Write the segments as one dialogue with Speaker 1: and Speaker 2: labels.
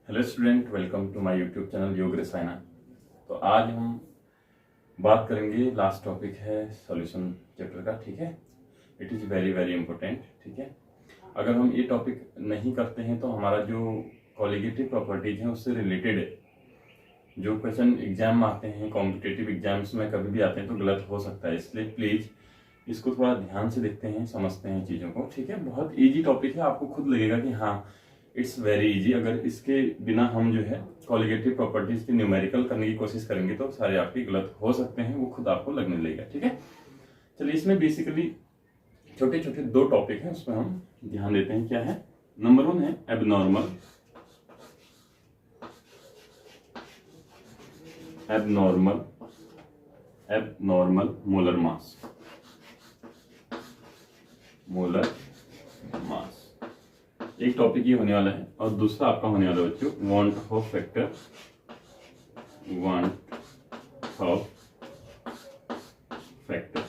Speaker 1: Hello student, welcome to my YouTube channel Yog Rasayan. तो आज हम बात करेंगे, लास्ट टॉपिक है सॉल्यूशन चैप्टर का। ठीक है, it is very very important. ठीक है, अगर हम ये टॉपिक नहीं करते हैं तो हमारा जो कॉलिगेटिव प्रॉपर्टीज हैं उससे रिलेटेड जो क्वेश्चन एग्जाम में आते हैं, कॉम्पिटेटिव एग्जाम्स में कभी भी आते हैं तो गलत हो सकता है। इसलिए प्लीज़ इसको थोड़ा ध्यान से देखते हैं, समझते हैं चीज़ों को। ठीक है, बहुत ईजी टॉपिक है, आपको खुद लगेगा कि हाँ इट्स वेरी इजी। अगर इसके बिना हम जो है कॉलिगेटिव प्रॉपर्टीज की न्यूमेरिकल करने की कोशिश करेंगे तो सारे आपके गलत हो सकते हैं, वो खुद आपको लगने लगेगा। ठीक है, चलिए इसमें बेसिकली छोटे छोटे दो टॉपिक हैं, उसमें हम ध्यान देते हैं। क्या है? नंबर 1 है abnormal abnormal abnormal molar mass. Molar mass एक टॉपिक ही होने वाला है, और दूसरा आपका होने वाला है बच्चों want of factor, want of factor,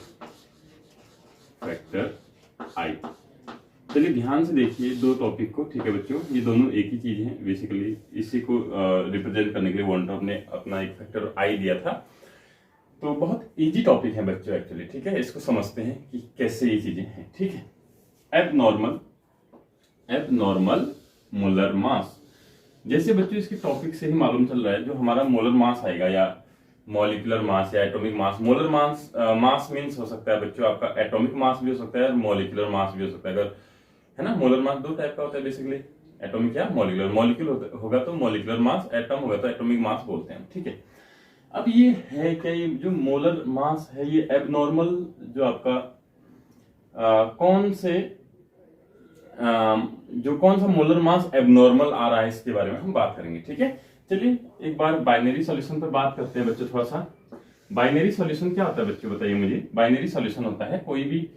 Speaker 1: factor I. चलिए ध्यान से देखिए दो टॉपिक को। ठीक है बच्चों, ये दोनों एक ही चीज है बेसिकली। इसी को रिप्रेजेंट करने के लिए वांट ऑफ ने अपना एक फैक्टर आई दिया था। तो बहुत इजी टॉपिक है बच्चों एक्चुअली। ठीक है, इसको समझते हैं कि कैसे ये चीजें हैं। ठीक है, एबनॉर्मल एबनॉर्मल मोलर मास। जैसे बच्चों इसके टॉपिक से ही मालूम चल रहा है, जो हमारा मोलर मास आएगा या मॉलिक्यूलर मास या atomic mass. Molar mass mass means हो सकता है बच्चों आपका एटॉमिक मास भी हो सकता है और मॉलिक्यूलर मास भी हो सकता है। अगर है ना, मोलर मास दो टाइप का होता है बेसिकली, एटॉमिक या मॉलिक्यूलर। मॉलिक्यूल होगा तो मॉलिक्यूलर मास, एटम होगा तो एटॉमिक मास बोलते हैं। ठीक है, अब ये है क्या, ये जो मोलर मास है ये एबनॉर्मल जो आपका कौन सा मोलर मास एबनॉर्मल आ रहा है, इसके बारे में हम बात करेंगे। ठीक है, चलिए एक बार बाइनरी सॉल्यूशन पर बात करते हैं बच्चों थोड़ा सा। बाइनरी सॉल्यूशन क्या होता है बच्चों, बताइए मुझे। बाइनरी सॉल्यूशन होता है कोई भी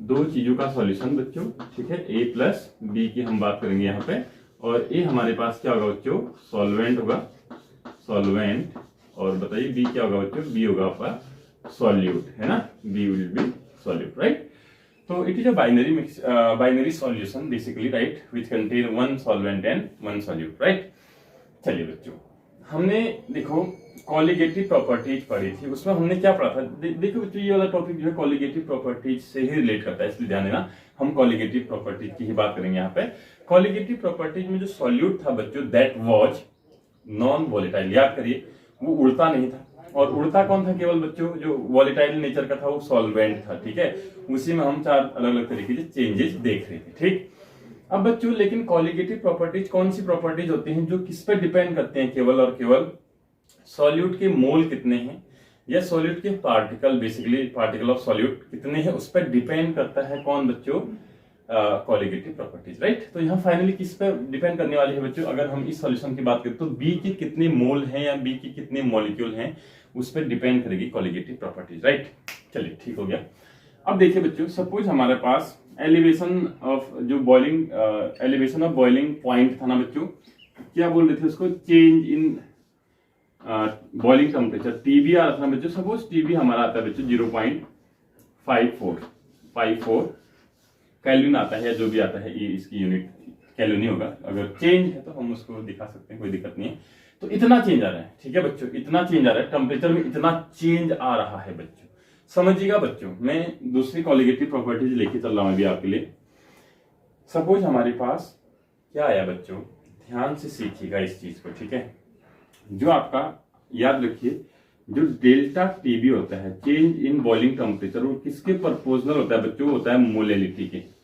Speaker 1: दो चीजों का सॉल्यूशन बच्चों। ठीक है, ए प्लस बी की हम बात करेंगे यहाँ पे, और ए हमारे पास क्या होगा बच्चों, सॉल्वेंट होगा, सॉल्वेंट। और बताइए बी क्या होगा बच्चों, बी होगा आपका सॉल्यूट, है ना, B will be solute, right. So it is a binary solution basically, right, which contain one solvent and one solute, right। चलिए बच्चों, हमने देखो कॉलिगेटिव प्रॉपर्टीज पढ़ी थी, उसमें हमने क्या पढ़ा था। देखो बच्चों, ये वाला टॉपिक जो है कॉलिगेटिव प्रॉपर्टीज से ही रिलेट करता है, इसलिए ध्यान देना। हम कॉलिगेटिव प्रॉपर्टीज की ही बात करेंगे यहाँ पे। कॉलिगेटिव प्रॉपर्टीज में जो सॉल्यूट था बच्चों, दैट वाज नॉन वॉलेटाइल। याद करिए, वो उड़ता नहीं था। और उड़ता कौन था केवल बच्चों, जो वॉलेटाइल नेचर का था वो सॉल्वेंट था। ठीक है, उसी में हम चार अलग अलग तरीके से चेंजेस देख रहे थे। ठीक, अब बच्चों लेकिन कॉलिगेटिव प्रॉपर्टीज कौन सी प्रॉपर्टीज होती हैं जो किस पे डिपेंड करते हैं, केवल और केवल सॉल्यूट के मोल कितने हैं या सॉल्यूट के particle, basically particle of solute कितने हैं, उस पर डिपेंड करता है कौन बच्चों, कॉलिगेटिव प्रॉपर्टीज, राइट। तो यहाँ फाइनली किस पे डिपेंड करने वाली है बच्चों, अगर हम इस सॉल्यूशन की बात करें तो बी के कितने मोल हैं या बी के कितने मॉलिक्यूल हैं, उस पर डिपेंड करेगी कॉलिगेटिव प्रॉपर्टीज, राइट। चलिए ठीक हो गया। अब देखिए बच्चों, सपोज हमारे पास एलिवेशन ऑफ जो boiling elevation of boiling point था ना बच्चों, क्या बोल रहे थे उसको, change in boiling temperature, TB आ रहा था बच्चों। सपोज टीबी हमारा आता है बच्चों 0.54 कैल्विन आता है, या जो भी आता है, ये इसकी यूनिट कैल्विन ही होगा। अगर चेंज है तो हम उसको दिखा सकते हैं, कोई दिक्कत नहीं है। तो इतना चेंज आ रहा है, ठीक है बच्चों, इतना चेंज आ रहा है टेम्परेचर में, इतना चेंज आ रहा है बच्चों। समझिएगा बच्चों, मैं दूसरी कॉलिगेटिव प्रॉपर्टीज लेके चल रहा हूं अभी आपके लिए। सपोज हमारे पास क्या आया बच्चों, ध्यान से सीखिएगा इस चीज को। ठीक है, जो आपका याद रखिए, जो डेल्टा टीबी होता है, चेंज इन बॉइलिंग टेम्परेचर, वो किसके प्रोपोर्शनल होता है बच्चों, होता है मोलेलिटी के।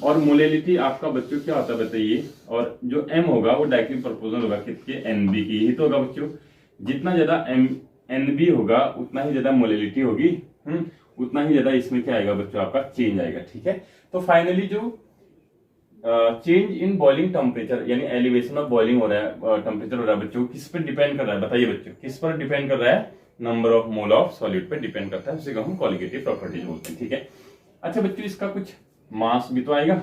Speaker 1: और मोलेलिटी आपका बच्चों क्या होता है बताइए, और जो एम होगा वो डायरेक्टली प्रोपोर्शनल होगा किसके, एनबी की। यही तो होगा बच्चों, जितना ज्यादा एनबी होगा उतना ही ज्यादा मोलेलिटी होगी, उतना ही ज्यादा इसमें क्या आएगा बच्चों, आपका चेंज आएगा। ठीक है, तो फाइनली जो चेंज इन बॉइलिंग टेम्परेचर यानी एलिवेशन ऑफ बॉइलिंग हो रहा है, टेम्परेचर हो रहा है बच्चों, किस पर डिपेंड कर रहा है बताइए बच्चों, किस पर डिपेंड कर रहा है, number of mole of solute पर डिपेंड करता है, उसी को हम कॉलिगेटिव प्रॉपर्टीज बोलते हैं। ठीक है, अच्छा बच्चों, इसका कुछ मास भी तो आएगा।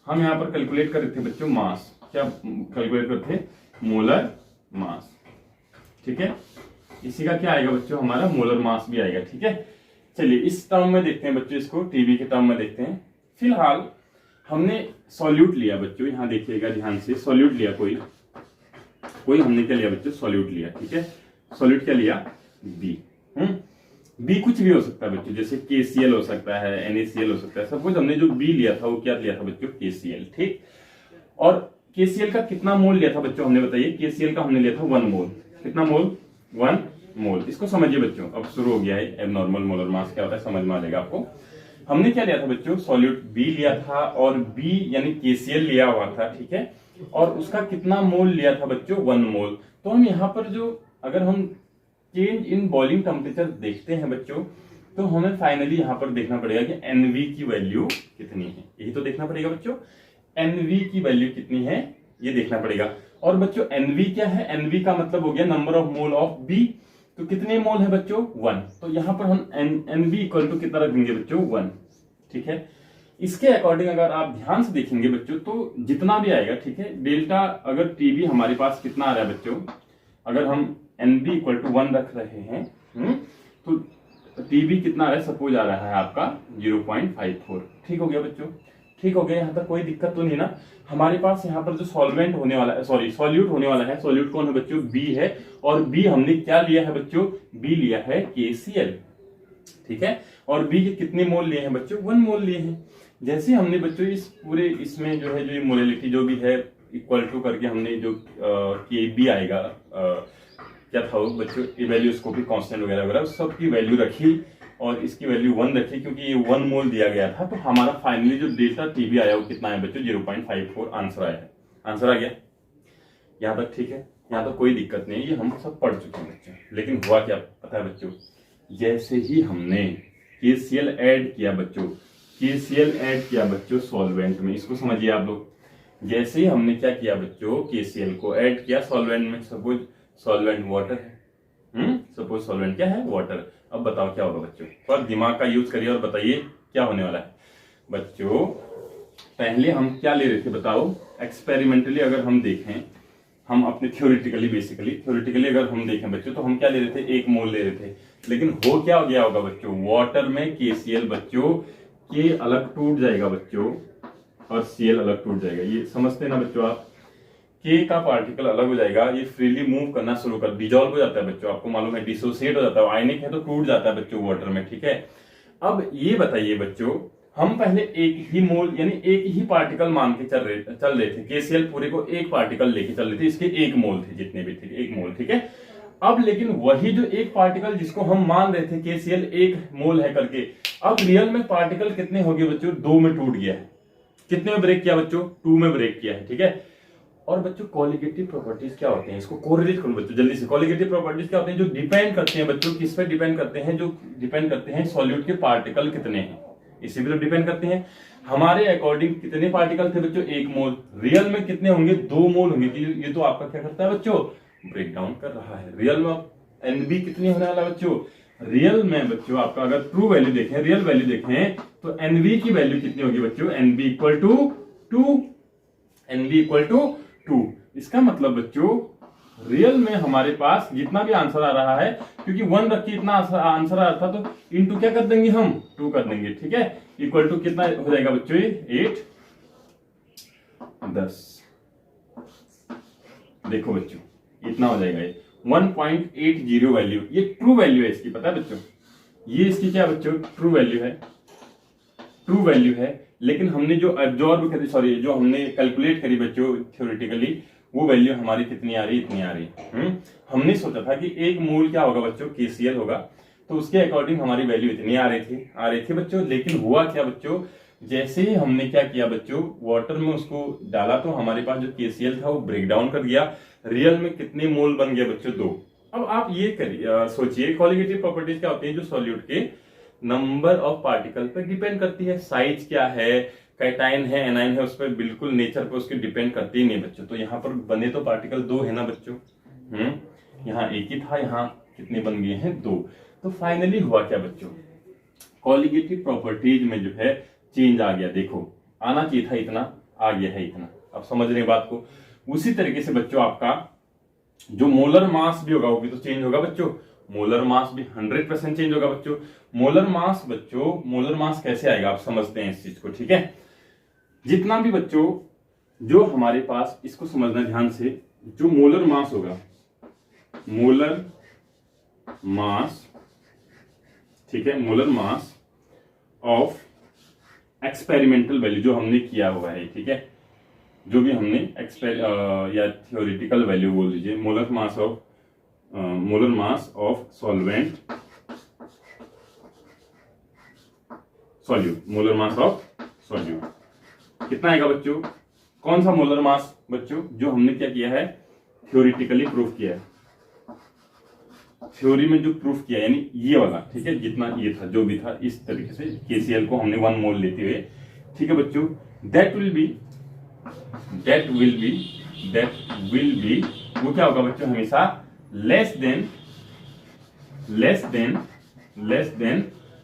Speaker 1: हम यहाँ पर कैलकुलेट कर रहे थे बच्चों मास, क्या कैलकुलेट करते थे, मोलर मास। ठीक है, इसी का क्या आएगा बच्चों, हमारा मोलर मास भी आएगा। ठीक है, चलिए इस टर्म में देखते हैं बच्चों, इसको टीबी के टर्म में देखते हैं। फिलहाल हमने सॉल्यूट लिया बच्चों, यहां देखिएगा ध्यान से, सॉल्यूट लिया कोई, कोई हमने क्या लिया बच्चों, सॉल्यूट लिया, ठीक है। सॉल्यूट क्या लिया, बी। बी कुछ भी हो सकता है बच्चों, जैसे KCl हो सकता है, NaCl हो सकता है। सपोज हमने जो बी लिया था वो क्या लिया था बच्चों, KCl, ठीक। और KCl का कितना मोल लिया था बच्चों, हमने बताइए। KCl का हमने लिया था 1 मोल। कितना मोल, 1 मोल। इसको समझिए बच्चों, अब शुरू हो गया है एबनॉर्मल मोलर मास क्या होता है, समझ में आ जाएगा आपको। हमने क्या लिया था बच्चों, सॉल्यूट बी लिया था, और बी यानी KCl लिया हुआ था, ठीक है। और उसका कितना मोल लिया था बच्चों, 1 मोल। तो हम यहाँ पर जो अगर हम चेंज इन बॉइलिंग टेम्परेचर देखते हैं बच्चों, तो हमें फाइनली यहाँ पर देखना पड़ेगा कि NV की वैल्यू कितनी है। यही तो देखना पड़ेगा बच्चों, NV की वैल्यू कितनी है ये देखना पड़ेगा। और बच्चों NV क्या है, NV का मतलब हो गया number of mole of B। तो कितने मोल है बच्चों, 1। तो यहाँ पर हम NV इक्वल टू कितना रख देंगे बच्चों, 1, ठीक है। इसके अकॉर्डिंग अगर आप ध्यान से देखेंगे बच्चों, तो जितना भी आएगा, ठीक है, डेल्टा अगर TB हमारे पास कितना आ रहा है बच्चों, अगर हम NB इक्वल टू 1 रख रहे हैं, तो TB कितना आ रहा है, सपोज आ रहा है आपका 0.54। ठीक हो गया बच्चों, ठीक हो गया, यहाँ तक कोई दिक्कत तो नहीं ना। हमारे पास यहाँ पर जो सॉल्वेंट होने वाला है, सॉरी सॉल्यूट होने वाला है, सॉल्यूट कौन है बच्चों, B है। और B हमने क्या लिया है बच्चों, B लिया है KCl, ठीक है। और B के कितने मोल लिए हैं बच्चों, 1 मोल लिए हैं। जैसे हमने बच्चों इस पूरे इसमें जो है, जो मोलिलिटी जो भी है इक्वल टू करके हमने जो KB आएगा, क्या था वो बच्चों, इवेल्यूस्कोपिक कांस्टेंट वगैरह वगैरह सब की वैल्यू रखी, और इसकी वैल्यू 1 रखी, क्योंकि ये 1 मोल दिया गया था। तो हमारा फाइनली जो डेल्टा TB आया वो कितना है बच्चों, 0.54 आंसर आया है। आंसर आ गया यहाँ तक, ठीक है। यहाँ तक कोई दिक्कत नहीं है, ये हम सब पढ़ चुके हैं बच्चों। लेकिन हुआ क्या पता है बच्चों, जैसे ही हमने KCl ऐड किया बच्चों, KCl ऐड किया बच्चों सॉल्वेंट में, इसको समझिए आप लोग। जैसे ही हमने क्या किया बच्चों, KCl को ऐड किया सॉल्वेंट में, सपोज सॉल्वेंट वाटर है, सपोज सॉल्वेंट क्या है, वाटर। अब बताओ क्या होगा बच्चों, पर दिमाग का यूज करिए और बताइए क्या होने वाला है बच्चों। पहले हम क्या ले रहे थे बताओ, एक्सपेरिमेंटली अगर हम देखें, हम अपने थ्योरेटिकली अगर हम देखें बच्चों, तो हम क्या ले रहे थे, 1 मोल ले रहे थे। लेकिन हो क्या हो गया होगा बच्चों, वाटर में KCl बच्चों के अलग टूट जाएगा बच्चों, और Cl अलग टूट जाएगा। ये समझते ना बच्चों आप, K का पार्टिकल अलग हो जाएगा, ये फ्रीली मूव करना शुरू कर, डिजॉल्व हो जाता है बच्चों, आपको मालूम है, डिसोसिएट हो जाता है। आयनिक है तो टूट जाता है बच्चों वाटर में, ठीक है। अब ये बताइए बच्चों, हम पहले एक ही मोल यानी एक ही पार्टिकल मान के चल रहे थे, KCl पूरे को एक पार्टिकल लेके चल रहे थे, इसके 1 मोल थे, जितने भी थे 1 मोल, ठीक है। अब लेकिन वही जो एक पार्टिकल जिसको हम मान रहे थे KCl 1 मोल है करके, अब रियल में पार्टिकल कितने हो गए बच्चों, 2 में टूट गया है। कितने में ब्रेक किया बच्चों, 2 में ब्रेक किया है, ठीक है। और बच्चों कॉलिगेटिव प्रॉपर्टीज क्या होते हैं, इसको कोरिलेट करो बच्चों जल्दी से। कॉलिगेटिव प्रॉपर्टीज क्या होते हैं, जो डिपेंड करते हैं बच्चों, किस पे डिपेंड करते हैं, जो डिपेंड करते हैं सॉल्यूट के पार्टिकल कितने हैं, इसी पे तो डिपेंड करते हैं। हमारे अकॉर्डिंग कितने पार्टिकल थे बच्चों, 1 मोल। रियल में कितने होंगे, 2 मोल होंगे। ये तो आपका क्या करता है बच्चों, ब्रेक डाउन कर रहा है। रियल में NB कितनी होने वाला बच्चों, रियल में बच्चों आपका अगर ट्रू वैल्यू देखें, रियल वैल्यू देखें, तो NV की वैल्यू कितनी होगी बच्चों, NB equal to 2, NV equal to 2। इसका मतलब बच्चों रियल में हमारे पास जितना भी आंसर आ रहा है, क्योंकि 1 रख के इतना आंसर आ रहा था, तो इनटू क्या कर देंगे हम, 2 कर देंगे, ठीक है। इक्वल टू कितना हो जाएगा बच्चों, 8 10। देखो बच्चों इतना हो जाएगा, 1.80 वैल्यू, ये ट्रू वैल्यू है इसकी, पता है बच्चों, ये इसकी क्या बच्चों, ट्रू वैल्यू है, ट्रू वैल्यू है। लेकिन हमने जो एब्जॉर्ब करी, सॉरी जो हमने कैलकुलेट करी बच्चों थ्योरेटिकली, वो वैल्यू हमारी कितनी आ रही, इतनी आ रही। हमने सोचा था कि 1 मोल क्या होगा बच्चों, KCl होगा, तो उसके अकॉर्डिंग हमारी वैल्यू इतनी आ रही थी बच्चों। लेकिन हुआ क्या बच्चों, जैसे ही हमने क्या किया बच्चों, वाटर में उसको डाला, तो हमारे पास जो KCl था वो ब्रेक डाउन कर गया। रियल में कितने मोल बन गया बच्चों, 2। अब आप ये करिए, सोचिए कॉलिगेटिव प्रॉपर्टीज क्या होती है, जो सॉल्यूट के नंबर ऑफ पार्टिकल पर डिपेंड करती है। साइज क्या है, कैटाइन है, एनाइन है, उस पर बिल्कुल नेचर पे उसके डिपेंड करती ही नहीं बच्चों। तो यहाँ पर बने तो पार्टिकल 2 है ना बच्चों, यहाँ 1 ही था, यहाँ कितने बन गए हैं, 2। तो फाइनली हुआ क्या बच्चों, कॉलिगेटिव प्रॉपर्टीज में जो है चेंज आ गया। देखो आना चाहिए था इतना, आ गया है इतना। अब समझ रहे बात को। उसी तरीके से बच्चों आपका जो मोलर मास भी होगा वो भी तो चेंज होगा बच्चों, मोलर मास भी 100% चेंज होगा बच्चों। मोलर मास बच्चों, मोलर मास कैसे आएगा आप समझते हैं इस चीज को, ठीक है। जितना भी बच्चों जो हमारे पास, इसको समझना ध्यान से, जो मोलर मास होगा, मोलर मास, ठीक है, molar mass of experimental value जो हमने किया हुआ है, ठीक है, जो भी हमने या थियोरिटिकल वैल्यू बोल लीजिए, molar mass of solvent solute, molar mass of solute कितना आएगा बच्चों? कौन सा मोलर मास बच्चों? जो हमने क्या किया है, थियोरिटिकली प्रूफ किया है, थ्योरी में जो प्रूफ किया, यानी ये वाला, ठीक है, जितना ये था, जो भी था, इस तरीके से KCl को हमने 1 मोल लेते हुए, ठीक है बच्चों, दैट विल बी वो क्या होगा बच्चों? हमेशा लेस देन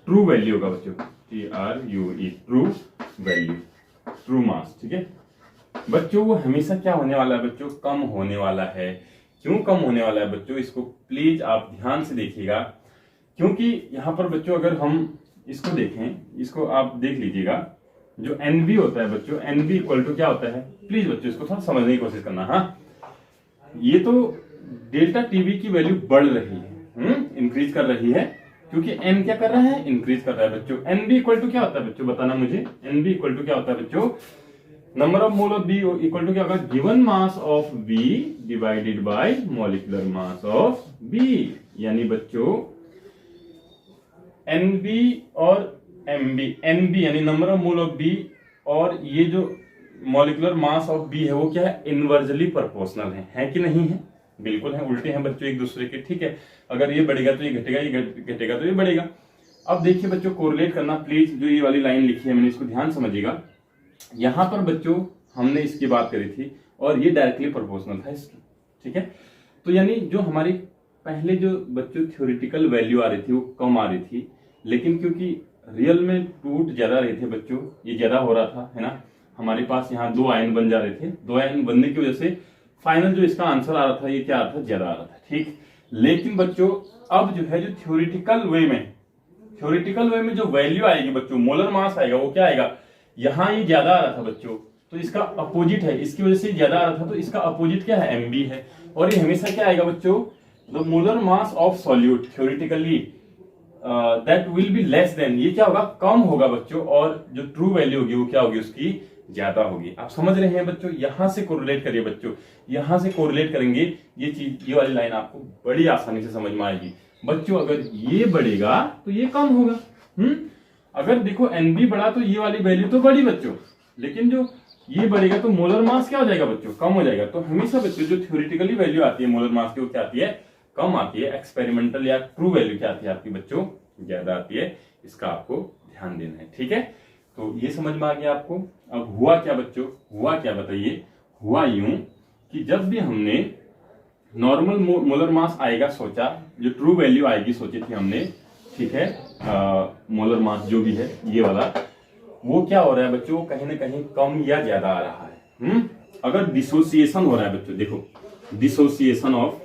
Speaker 1: ट्रू वैल्यू होगा बच्चों, TRUE, ट्रू वैल्यू, ट्रू मास, ठीक है बच्चों। वो हमेशा क्या होने वाला है बच्चों? कम होने वाला है। क्यों कम होने वाला है बच्चों? इसको प्लीज आप ध्यान से देखिएगा, क्योंकि यहां पर बच्चों अगर हम इसको देखें, इसको आप देख लीजिएगा, जो NB होता है बच्चों, NB इक्वल टू क्या होता है? प्लीज बच्चों इसको थोड़ा समझने की कोशिश करना। हाँ, ये तो डेल्टा टीवी की वैल्यू बढ़ रही है, इंक्रीज कर रही है, क्योंकि N क्या कर रहा है? इंक्रीज कर रहा है बच्चों। NB इक्वल टू क्या होता है बच्चों? बताना मुझे। NB इक्वल टू क्या होता है बच्चों? Number of mole of B equal to क्या होगा? Given mass of B divided by molecular mass of B, यानी बच्चों NB और NB यानी number of mole of B और ये जो मॉलिक्यूलर मास ऑफ B है, वो क्या है? इनवर्सली प्रोपोर्शनल है कि नहीं है? बिल्कुल है, उल्टे हैं बच्चों एक दूसरे के, ठीक है। अगर ये बढ़ेगा तो ये घटेगा, ये घटेगा तो ये बढ़ेगा। अब देखिए बच्चों, कोरिलेट करना प्लीज, जो ये वाली लाइन लिखी है मैंने, इसको ध्यान समझिएगा। यहां पर बच्चों हमने इसकी बात करी थी और ये डायरेक्टली प्रोपोर्शनल था इसकी, ठीक है। तो यानी जो हमारी पहले जो बच्चों थ्योरेटिकल वैल्यू आ रही थी वो कम आ रही थी, लेकिन क्योंकि रियल में टूट ज्यादा रहे थे बच्चों, ये ज्यादा हो रहा था, है ना, हमारे पास यहाँ 2 आयन बन जा रहे थे, 2 आयन बनने की वजह से फाइनल जो इसका आंसर आ रहा था, ये क्या आ रहा था? ज्यादा आ रहा था, ठीक। लेकिन बच्चों अब जो है, जो थ्योरेटिकल वे में जो वैल्यू आएगी बच्चों, मोलर मास आएगा, वो क्या आएगा? यहाँ ये ज्यादा आ रहा था बच्चों, तो इसका अपोजिट है, इसकी वजह से ज्यादा आ रहा था, तो इसका अपोजिट क्या है? MB है। और ये हमेशा क्या आएगा बच्चों? The molar mass of solute theoretically that will be less than, ये क्या होगा? कम होगा बच्चों, और जो ट्रू वैल्यू होगी वो क्या होगी? उसकी ज्यादा होगी। आप समझ रहे हैं बच्चों? यहां से कोरिलेट करिए बच्चों, यहां से कोरिलेट करेंगे, ये चीज, ये वाली लाइन आपको बड़ी आसानी से समझ में आएगी बच्चों। अगर ये बढ़ेगा तो ये कम होगा, अगर देखो NB बढ़ा तो ये वाली वैल्यू तो बढ़ी बच्चों, लेकिन जो ये बढ़ेगा तो मोलर मास क्या हो जाएगा बच्चों? कम हो जाएगा। तो हमेशा बच्चों जो थ्योरेटिकली वैल्यू आती है मोलर मास की, वो क्या आती है? कम आती है। एक्सपेरिमेंटल या ट्रू वैल्यू क्या आती है आपकी बच्चों? ज्यादा आती है। इसका आपको ध्यान देना है, ठीक है। तो ये समझ में आ गया आपको। अब हुआ क्या बच्चों? हुआ क्या बताइए? हुआ यूं कि जब भी हमने नॉर्मल मोलर मास आएगा सोचा, जो ट्रू वैल्यू आएगी सोची थी हमने, ठीक है, मोलर मास जो भी है ये वाला, वो क्या हो रहा है बच्चों? कहीं ना कहीं कम या ज्यादा आ रहा है। अगर डिसोसिएशन हो रहा है बच्चों, देखो डिसोसिएशन ऑफ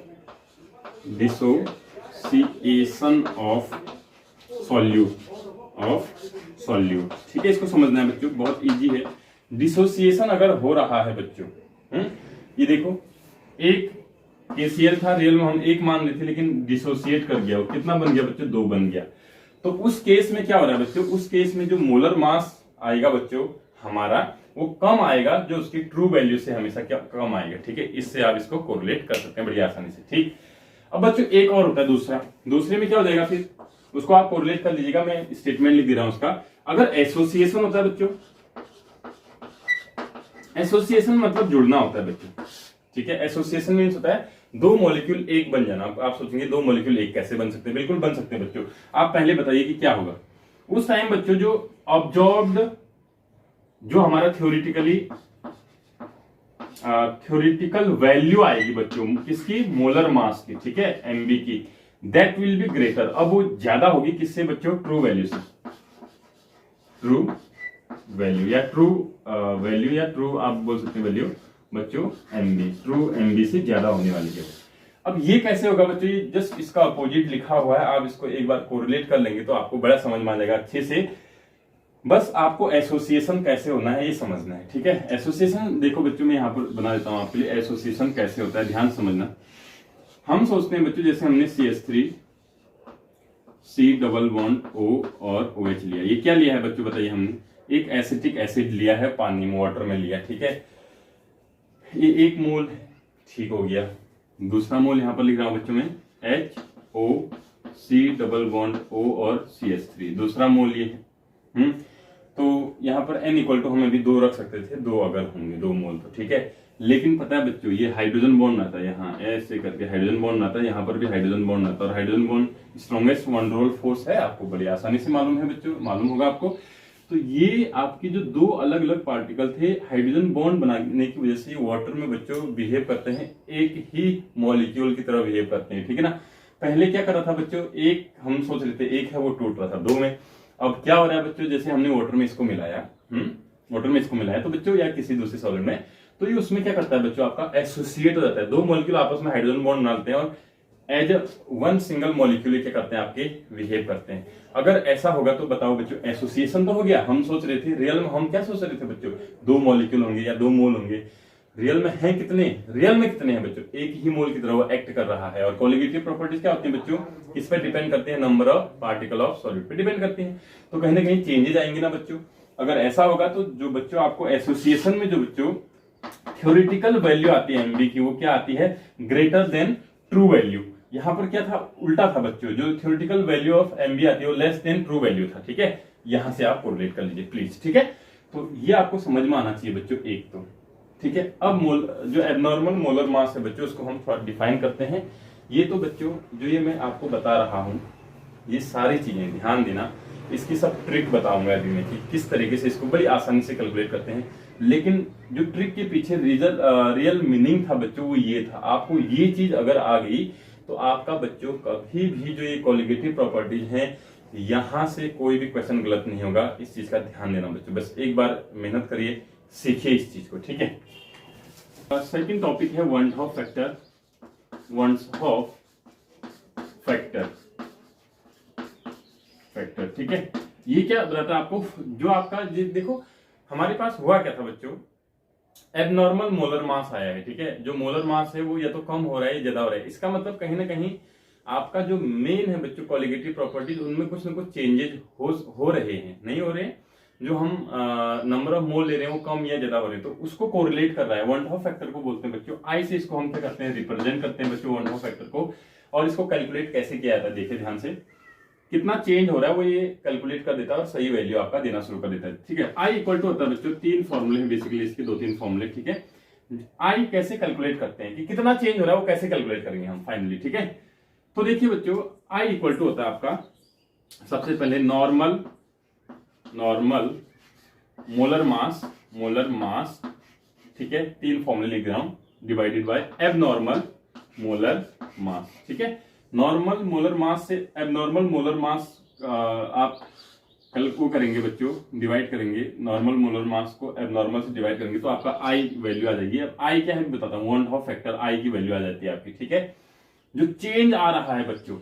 Speaker 1: सॉल्यूट, ठीक है, इसको समझना है बच्चों, बहुत इजी है। डिसोसिएशन अगर हो रहा है बच्चों, ये देखो, एक KCl था, रियल में हम 1 मान लेते, लेकिन डिसोसिएट कर गया, वो कितना बन गया बच्चों? 2 बन गया। तो उस केस में क्या हो रहा है बच्चों? उस केस में जो मोलर मास आएगा बच्चों हमारा, वो कम आएगा, जो उसकी ट्रू वैल्यू से हमेशा क्या कम आएगा, ठीक है। इससे आप इसको कोरिलेट कर सकते हैं बड़ी आसानी से, ठीक। अब बच्चों एक और होता है दूसरे में क्या हो जाएगा? फिर उसको आप कोरिलेट कर लीजिएगा, मैं स्टेटमेंट लिख दे रहा हूं उसका। अगर एसोसिएशन होता है बच्चों, एसोसिएशन मतलब जुड़ना होता है बच्चों, ठीक है। एसोसिएशन मीन्स होता है 2 मॉलिक्यूल एक बन जाना। आप सोचेंगे 2 मॉलिक्यूल एक कैसे बन सकते हैं? बिल्कुल बन सकते हैं बच्चों। आप पहले बताइए कि क्या होगा उस टाइम बच्चों? जो ऑब्जॉर्ब्ड, जो हमारा थ्योरेटिकल वैल्यू आएगी बच्चों किसकी? मोलर मास की, ठीक है, MB की, दैट विल बी ग्रेटर। अब वो ज्यादा होगी किससे बच्चों? ट्रू वैल्यू से। ट्रू वैल्यू या ट्रू आप बोल सकते हैं वैल्यू बच्चों MB, ट्रू MB से ज्यादा होने वाली है। अब ये कैसे होगा बच्चों? ये जस्ट इसका अपोजिट लिखा हुआ है, आप इसको एक बार कोरिलेट कर लेंगे तो आपको बड़ा समझ में आ जाएगा अच्छे से। बस आपको एसोसिएशन कैसे होना है ये समझना है, ठीक है। एसोसिएशन देखो बच्चों, मैं यहाँ पर बना देता हूँ आपके लिए एसोसिएशन कैसे होता है, ध्यान समझना। हम सोचते हैं बच्चों, जैसे हमने CH3 C double bond O और OH लिया, ये क्या लिया है बच्चों बताइए, हमने एक एसिटिक एसिड लिया है, पानी में वाटर में लिया, ठीक है। ये एक मोल ठीक हो गया। दूसरा मोल यहाँ पर लिख रहा हूं बच्चों में HOC डबल बॉन्ड O और CH3, दूसरा मोल ये है। तो यहाँ पर n इक्वल टू हम अभी 2 रख सकते थे, 2 अगर होंगे 2 मोल तो ठीक है। लेकिन पता है बच्चों, ये हाइड्रोजन बॉन्ड आता है, यहाँ ऐसे करके हाइड्रोजन बॉन्ड आता है, यहाँ पर भी हाइड्रोजन बॉन्ड आता है, और hydrogen bond strongest one role force है, आपको बड़ी आसानी से मालूम है बच्चों, मालूम होगा आपको। तो ये आपकी जो 2 अलग अलग पार्टिकल थे, हाइड्रोजन बॉन्ड बनाने की वजह से ये वाटर में बच्चों बिहेव करते हैं, एक ही मॉलिक्यूल की तरह बिहेव करते हैं, ठीक है ना। पहले क्या कर रहा था बच्चों, एक हम सोच रहे थे एक है वो टूट रहा था 2 में। अब क्या हो रहा है बच्चों, जैसे हमने वाटर में इसको मिलाया, वाटर में इसको मिलाया तो बच्चों, या किसी दूसरे सॉलिड में, तो ये उसमें क्या करता है बच्चों, आपका एसोसिएट हो जाता है। 2 मॉलिक्यूल आपस में हाइड्रोजन बॉन्ड बनाते हैं और एज वन सिंगल मॉलिक्यूल क्या करते हैं, आपके बिहेव करते हैं। अगर ऐसा होगा तो बताओ बच्चों, एसोसिएशन तो हो गया। हम सोच रहे थे, रियल में हम क्या सोच रहे थे बच्चों, 2 मॉलिक्यूल होंगे या 2 मोल होंगे। रियल में है कितने, रियल में कितने हैं बच्चों, एक ही मोल की तरह वो एक्ट कर रहा है। और कोलिगेटिव प्रॉपर्टीज क्या होती है बच्चों, इस पर डिपेंड करते हैं, number of particle of solid पे डिपेंड करती हैं। तो कहीं ना कहीं चेंजेस आएंगे ना बच्चों। अगर ऐसा होगा तो जो बच्चों आपको एसोसिएशन में जो बच्चों थ्योरेटिकल वैल्यू आती है एमबी की, वो क्या आती है, ग्रेटर देन ट्रू वैल्यू। यहाँ पर क्या था, उल्टा था बच्चों, जो थ्योरेटिकल वैल्यू ऑफ एमबी आती है वो लेस देन ट्रू वैल्यू था, ठीक है। यहां से आप कोरिलेट कर लीजिए प्लीज, ठीक है। तो ये आपको समझ में आना चाहिए बच्चों, एक तो ठीक है। अब जो एबनॉर्मल मोलर मास है बच्चों, उसको हम थोड़ा डिफाइन करते हैं। ये तो बच्चों जो ये मैं आपको बता रहा हूं, ये सारी चीजें ध्यान देना, इसकी सब ट्रिक बताऊंगा अभी मैं कि किस तरीके से इसको बड़ी आसानी से कैलकुलेट करते हैं। लेकिन जो ट्रिक के पीछे रियल मीनिंग था बच्चों, वो ये था, आपको ये चीज अगर आ गई तो आपका बच्चों कभी भी जो ये कोलिगेटिव प्रॉपर्टीज हैं, यहां से कोई भी क्वेश्चन गलत नहीं होगा। इस चीज का ध्यान देना बच्चों, बस एक बार मेहनत करिए, सीखिए इस चीज को, ठीक है। सेकंड टॉपिक है van't Hoff factor, van't Hoff factor, ठीक है। ये क्या बताता है आपको, जो आपका देखो हमारे पास हुआ क्या था बच्चों, एबनॉर्मल मोलर मास आया है, ठीक है। जो मोलर मास है वो या तो कम हो रहा है या ज्यादा हो रहा है। इसका मतलब कहीं ना कहीं आपका जो मेन है बच्चों कोलिगेटिव प्रॉपर्टीज, उनमें कुछ ना कुछ चेंजेस हो रहे हैं, नहीं हो रहे हैं। जो हम नंबर ऑफ मोल ले रहे हैं वो कम या ज्यादा हो रहे हैं, तो उसको कोरिलेट कर रहा है। वन हॉफ फैक्टर को बोलते हैं बच्चों, आई से इसको हम क्या करते हैं, रिप्रेजेंट करते हैं बच्चों वन हॉफ फैक्टर को। और इसको कैलकुलेट कैसे किया जाता है, देखिए ध्यान से, कितना चेंज हो रहा है वो ये कैलकुलेट कर देता है और सही वैल्यू आपका देना शुरू कर देता है, ठीक है। आई इक्वल टू होता है बच्चों, 3 फॉर्मूले हैं बेसिकली, इसके 2-3 फॉर्मूले, ठीक है। आई कैसे कैलकुलेट करते हैं कि कितना चेंज हो रहा है वो कैसे कैलकुलेट करेंगे हम फाइनली, ठीक है। तो देखिए बच्चों, आई इक्वल टू होता है आपका सबसे पहले नॉर्मल मोलर मास, ठीक है, 3 फॉर्मूले लिख रहा हूं, divided by abnormal molar mass, ठीक है। नॉर्मल मोलर मास से एबनॉर्मल मोलर मास आप कल को करेंगे बच्चों, डिवाइड करेंगे, नॉर्मल मोलर मास को एबनॉर्मल से डिवाइड करेंगे तो आपका आई वैल्यू आ जाएगी। अब आई क्या है बताता हूँ, वन हॉफ फैक्टर आई की वैल्यू आ जाती है आपकी, ठीक है। जो चेंज आ रहा है बच्चों,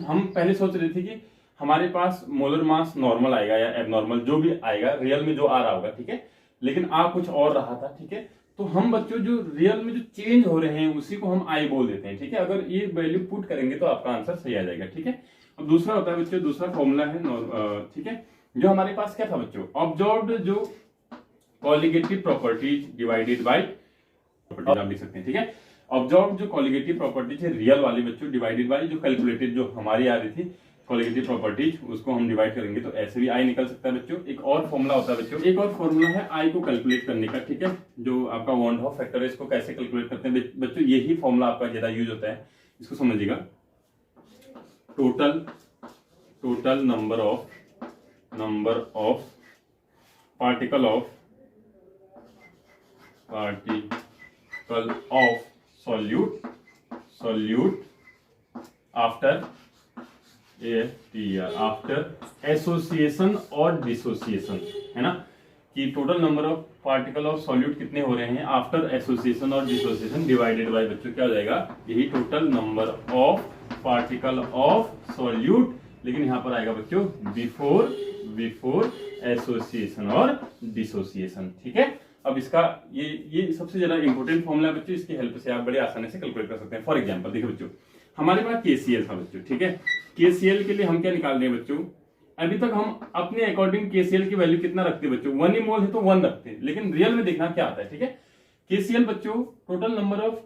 Speaker 1: हम पहले सोच रहे थे कि हमारे पास मोलर मास नॉर्मल आएगा या एबनॉर्मल, जो भी आएगा रियल में जो आ रहा होगा, ठीक है। लेकिन आ कुछ और रहा था, ठीक है। तो हम बच्चों जो रियल में जो चेंज हो रहे हैं उसी को हम आई बोल देते हैं, ठीक है। अगर ये वैल्यू पुट करेंगे तो आपका आंसर सही आ जाएगा, ठीक है। अब दूसरा होता है बच्चों, दूसरा फॉर्मूला है, ठीक है। जो हमारे पास क्या था बच्चों, ऑब्जर्व्ड जो colligative properties divided by properties आप लिख सकते हैं, ठीक है। ऑब्जर्व्ड जो कोलिगेटिव प्रॉपर्टीज है रियल वाली बच्चों, डिवाइडेड बाय जो कैलकुलेटेड जो हमारी आ रही थी कोलिगेटिव प्रॉपर्टीज, उसको हम डिवाइड करेंगे तो ऐसे भी आई निकल सकता है बच्चों। एक और फॉर्मूला होता है बच्चों, एक और फॉर्मूला है आई को कैलकुलेट करने का, ठीक है। जो आपका वन हॉफ फैक्टर है, इसको कैसे कैलकुलेट करते हैं बच्चों, यही फॉर्मूला आपका ज्यादा यूज होता है, इसको समझिएगा। Total number of particle of solute after association और डिसोसिएशन, है ना, कि total number of particle of solute कितने हो रहे हैं आफ्टर एसोसिएशन और डिसोसिएशन, डिवाइडेड बाय बच्चों क्या हो जाएगा, यही total number of particle of solute, लेकिन यहां पर आएगा बच्चों बिफोर बिफोर एसोसिएशन और डिसोसिएशन। ठीक है, अब इसका ये सबसे ज्यादा इंपॉर्टेंट फॉर्मूला है बच्चों, इसकी हेल्प से आप बड़े आसानी से कैलकुलेट कर सकते हैं। फॉर एग्जांपल देखिए बच्चों, हमारे पास केसीएल था बच्चों। ठीक है, केसीएल के लिए हम क्या निकाल रहे हैं बच्चों, अभी तक हम अपने अकॉर्डिंग केसीएल की वैल्यू कितना रखते हैं बच्चों, 1 ही मोल है तो 1 रखते हैं, लेकिन रियल में देखना क्या आता है। ठीक है, केसीएल बच्चों total number of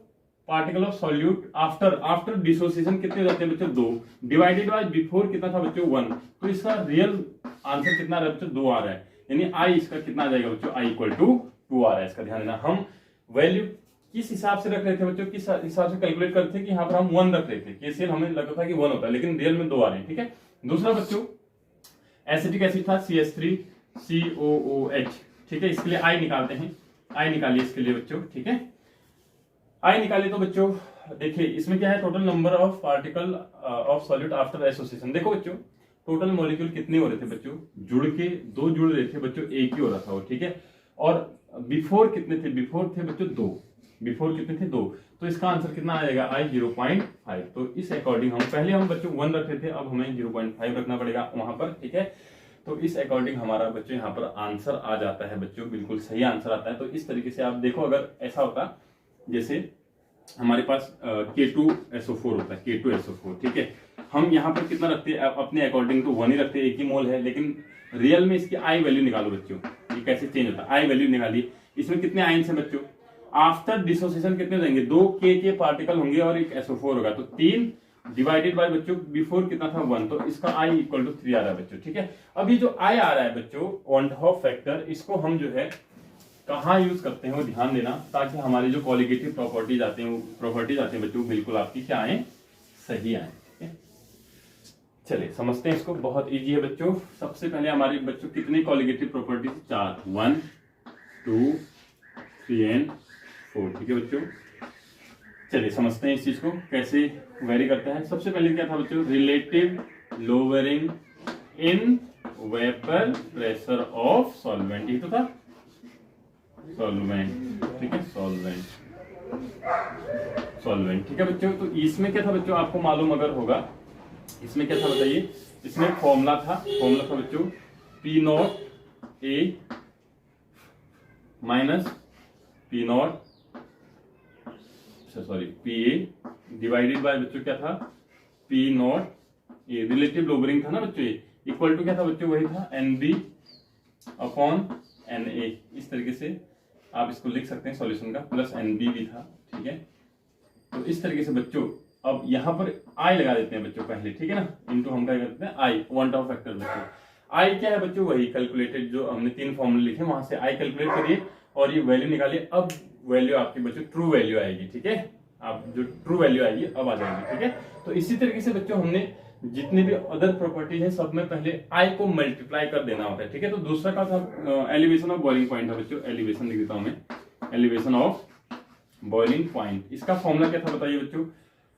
Speaker 1: particle of solute after dissociation कितने हो जाते हैं बच्चों, 2 डिवाइडेड बाय बिफोर कितना था बच्चों, 1। तो इसका रियल आंसर कितना आ रहा है बच्चों, 2 आ रहा है, यानी आई इसका कितना आ जाएगा बच्चों, आई इक्वल टू 2 आ रहा है। इसका ध्यान देना, हम वैल्यू किस हिसाब से रख रहे थे बच्चों, किस हिसाब से कैलकुलेट करते थे कि यहाँ पर हम 1 रख रहे थे, केसीएल हमें लगता था कि 1 होता है, लेकिन रियल में 2 आ रहे हैं। ठीक है, दूसरा बच्चों एसिटिक एसिड था CH3COOH। ठीक है, इसके लिए आई निकालते हैं, आई निकालिए इसके लिए बच्चों। ठीक है, आई निकालिए तो बच्चों देखिए इसमें क्या है, total number of particle of solute after association. देखो बच्चों टोटल मॉलिक्यूल कितने हो रहे थे बच्चों, जुड़ के 2 जुड़ रहे थे बच्चों, एक ही हो रहा था वो। ठीक है, और बिफोर कितने थे, बिफोर थे बच्चों 2, बिफोर कितने थे 2, तो इसका आंसर कितना आ जाएगा, आई 0.5। तो इस अकॉर्डिंग हम पहले हम बच्चों 1 रखे थे, अब हमें 0.5 रखना पड़ेगा वहां पर। ठीक है, तो इस अकॉर्डिंग हमारा बच्चों यहाँ पर आंसर आ जाता है बच्चों, बिल्कुल सही आंसर आता है। तो इस तरीके से आप देखो, अगर ऐसा होता जैसे हमारे पास K2SO4 होता है, K2SO4। ठीक है, हम यहाँ पर कितना रखते हैं अपने अकॉर्डिंग तो 1 ही रखते हैं, 1 ही मोल है, लेकिन रियल में इसकी आई वैल्यू निकालो बच्चों, ये कैसे चेंज होता है। आई वैल्यू निकालिए, इसमें कितने आयन्स हैं बच्चों, आफ्टर डिसोसिएशन कितने हो जाएंगे, 2 K के पार्टिकल होंगे और एक SO4 होगा, तो 3 डिवाइडेड बाय बच्चों बिफोर कितना था 1, तो इसका I इक्वल टू 3 आ रहा है बच्चों। ठीक है, अब ये जो I आ रहा है बच्चों वन हॉफ फैक्टर, इसको हम जो है कहाँ यूज करते हैं वो ध्यान देना, ताकि हमारी जो क्वालिटेटिव प्रॉपर्टीज आते हैं बच्चों बिल्कुल आपकी क्या आए, सही आए। ठीक है, चलिए समझते हैं इसको, बहुत इजी है बच्चों। सबसे पहले हमारे बच्चों कितनी क्वालिटेटिव प्रॉपर्टीज, 4, 1 2 3 and 4। ठीक है बच्चों, चलिए समझते हैं इस चीज को कैसे वेरी करता है। सबसे पहले क्या था बच्चों, relative lowering in vapour pressure of solvent, ये तो था सॉल्वेंट। ठीक है, सॉल्वेंट। ठीक है बच्चों, तो इसमें क्या था बच्चों, आपको मालूम अगर होगा इसमें क्या था बताइए, इसमें फॉर्मूला था बच्चों P0A minus P0 PA divided by बच्चों क्या था, P0A, रिलेटिव लोअरिंग था ना बच्चों, ये इक्वल टू क्या था बच्चों, वही था NB अपॉन NA। इस तरीके से आप इसको लिख सकते हैं सॉल्यूशन का, प्लस NB भी था। ठीक है, तो इस तरीके से बच्चों अब यहाँ पर I लगा देते हैं बच्चों पहले। ठीक है ना, इनटू हम क्या करते हैं I, वन ऑफ फैक्टर बच्चों। I क्या है बच्चों, वही कैलकुलेटेड जो हमने 3 फॉर्मूले लिखे वहां से I कैलकुलेट करिए और ये वैल्यू निकालिए। अब वैल्यू आपकी बच्चों ट्रू वैल्यू आएगी। ठीक है, आप जो ट्रू वैल्यू आएगी अब आ जाएगी। ठीक है, तो इसी तरीके से बच्चों हमने जितने भी अदर प्रॉपर्टीज है सब में पहले I को मल्टीप्लाई कर देना होता है। ठीक है, तो दूसरा का था एलिवेशन ऑफ बॉइलिंग पॉइंट था बच्चों, एलिवेशन लिख देता हूं मैं, एलिवेशन ऑफ बॉइलिंग पॉइंट। इसका फॉर्मूला क्या था बताइए बच्चों,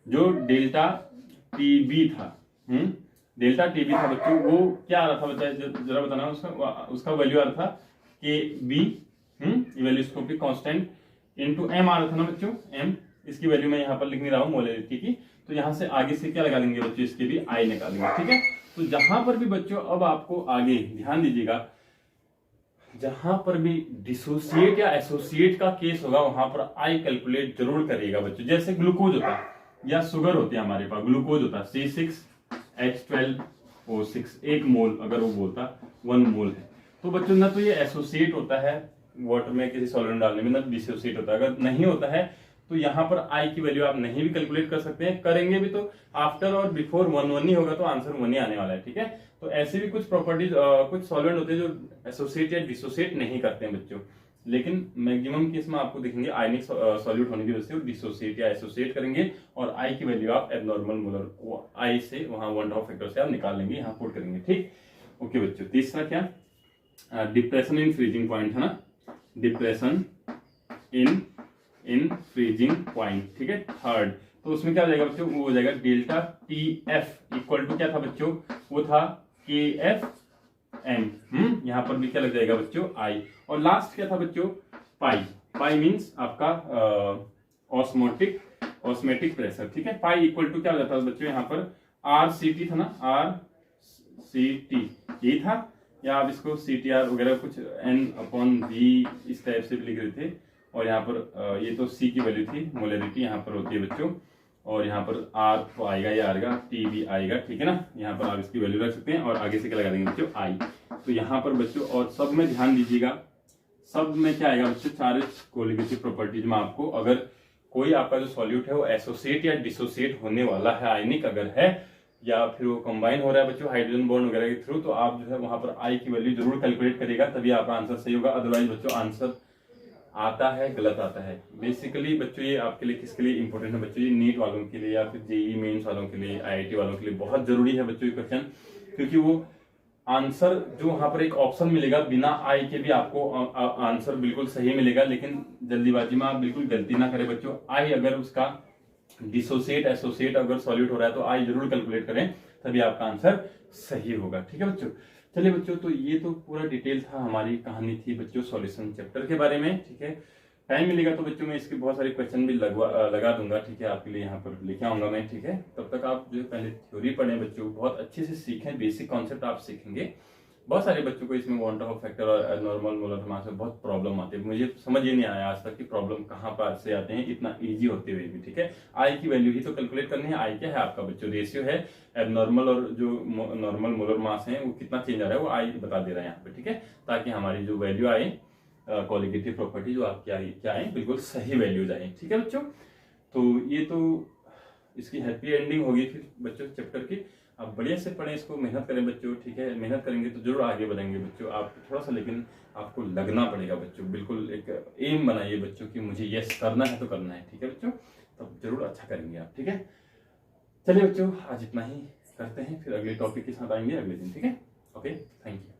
Speaker 1: जो डेल्टा TB था, डेल्टा TB था बच्चों, वो क्या आ रहा था बताइए जरा बताना, उसका वैल्यू आ रहा था KB वैल्यूस्कोपिक कांस्टेंट इनटू M आ रहा था ना बच्चों, M। इसकी वैल्यू मैं यहाँ पर लिख नहीं रहा हूँ मोलैरिटी की, तो यहाँ से आगे से क्या लगा देंगे बच्चों, इसके भी I निकालेंगे। ठीक है, तो जहां पर भी बच्चों अब आपको आगे ध्यान दीजिएगा, जहां पर भी डिसोसिएट या एसोसिएट का केस होगा वहां पर I कैलकुलेट जरूर करिएगा बच्चों। जैसे ग्लूकोज होता है या शुगर होती है, हमारे पास ग्लूकोज होता है C6H12O6, 1 मोल अगर वो बोलता 1 मोल है, तो बच्चों ना तो ये एसोसिएट होता है वाटर में किसी सॉल्वेंट डालने में, ना डिसोसिएट होता है। अगर नहीं होता है तो यहाँ पर I की वैल्यू आप नहीं भी कैलकुलेट कर सकते हैं, करेंगे भी तो आफ्टर और बिफोर 1 ही होगा, तो आंसर 1 ही आने वाला है। ठीक है, तो ऐसे भी कुछ प्रॉपर्टीज कुछ सॉल्वेंट होते हैं जो एसोसिएट या डिसोसिएट नहीं करते हैं बच्चों, लेकिन मैक्सिमम केस में आपको दिखेंगे आयनिक सॉल्यूट होने की वजह से वो डिसोसिएट या एसोसिएट करेंगे, और I की वैल्यू आप एबनॉर्मल मोलर I से वहां वन ऑफ फैक्टर से आप निकाल लेंगे, यहाँ पुट करेंगे। ठीक, ओके बच्चों। तीसरा क्या, डिप्रेशन इन फ्रीजिंग पॉइंट है ना, डिप्रेशन इन फ्रीजिंग पॉइंट। ठीक है, थर्ड, तो उसमें क्या हो जाएगा बच्चों, वो हो जाएगा डेल्टा TF इक्वल टू क्या था बच्चों, वो था KFM। यहाँ पर भी क्या लग जाएगा बच्चों, I। और लास्ट क्या था बच्चों, पाई। पाई मीन्स आपका ऑस्मोटिक प्रेशर। ठीक है, पाई इक्वल टू क्या हो जाता है बच्चों, यहाँ पर RCT था ना, RCT ये था, या आप इसको CTR वगैरह कुछ N/V इस टाइप से भी लिख रहे थे। और यहाँ पर ये तो C की वैल्यू थी, मोलरिटी यहाँ पर होती है बच्चों। और यहाँ पर R तो आएगा, ये आएगा, T भी आएगा, ठीक है ना। यहाँ पर आप इसकी वैल्यू रख सकते हैं और आगे से क्या लगा देंगे बच्चों, I। तो यहाँ पर बच्चों और सब में ध्यान दीजिएगा, सब में क्या आएगा बच्चों, चार्ज कोलिगेटिव प्रॉपर्टीज में आपको अगर कोई आपका जो सॉल्यूट है वो एसोसिएट या डिसोसिएट होने वाला है, आयनिक अगर है, या फिर वो कंबाइन हो रहा है बच्चों हाइड्रोजन बॉन्ड वगैरह के थ्रू, तो आप जो है वहां पर I की वैल्यू जरूर कैलकुलेट करिएगा, तभी आपका आंसर सही होगा। अदरवाइज बच्चों आंसर आता है गलत आता है। बेसिकली बच्चों ये आपके लिए किसके लिए इंपॉर्टेंट है बच्चों, ये नीट वालों के लिए या फिर जेई मेंस वालों के लिए, IIT वालों के लिए बहुत जरूरी है बच्चों ये क्वेश्चन, क्योंकि वो आंसर जो वहां पर एक ऑप्शन मिलेगा बिना आई के भी आपको आंसर बिल्कुल सही मिलेगा, लेकिन जल्दीबाजी में आप बिल्कुल गलती ना करें बच्चों। आई अगर उसका डिसोसिएट एसोसिएट अगर सॉल्यूट हो रहा है तो आई जरूर कैलकुलेट करें, तभी आपका आंसर सही होगा, ठीक है बच्चों। चलिए बच्चों, तो ये तो पूरा डिटेल था, हमारी कहानी थी बच्चों सॉल्यूशन चैप्टर के बारे में, ठीक है। टाइम मिलेगा तो बच्चों मैं इसके बहुत सारे क्वेश्चन भी लगा दूंगा, ठीक है, आपके लिए यहाँ पर लेके आऊंगा मैं, ठीक है। तब तक आप जो पहले थ्योरी पढ़ें बच्चों, बहुत अच्छे से सीखें, बेसिक कॉन्सेप्ट आप सीखेंगे। बहुत सारे बच्चों को इसमें वांट ऑफ फैक्टर और नॉर्मल मोलर मास में बहुत प्रॉब्लम आती है, मुझे समझ ही नहीं आया आज तक कि प्रॉब्लम कहाँ पर से आते हैं इतना इजी होते हुए भी, ठीक है। आई की वैल्यू ही तो कैलकुलेट करनी है। आई क्या है आपका बच्चों, रेशियो है एबनॉर्मल और जो नॉर्मल मोलर मास है वो कितना चेंज आ रहा है वो आई बता दे रहा है यहाँ पे, ठीक है, ताकि हमारी जो वैल्यू आए कोलिगेटिव प्रॉपर्टी जो आपकी क्या आए बिल्कुल सही वैल्यूज आए, ठीक है बच्चों। तो ये तो इसकी हैप्पी एंडिंग होगी फिर बच्चों चैप्टर की। आप बढ़िया से पढ़ें इसको, मेहनत करें बच्चों, ठीक है। मेहनत करेंगे तो जरूर आगे बढ़ेंगे बच्चों। आप थोड़ा सा लेकिन आपको लगना पड़ेगा बच्चों, बिल्कुल एक एम बनाइए बच्चों कि मुझे यस करना है तो करना है, ठीक है बच्चों, तब जरूर अच्छा करेंगे आप, ठीक है। चलिए बच्चों, आज इतना ही करते हैं, फिर अगले टॉपिक के साथ आएंगे अगले दिन, ठीक है। Okay, thank you.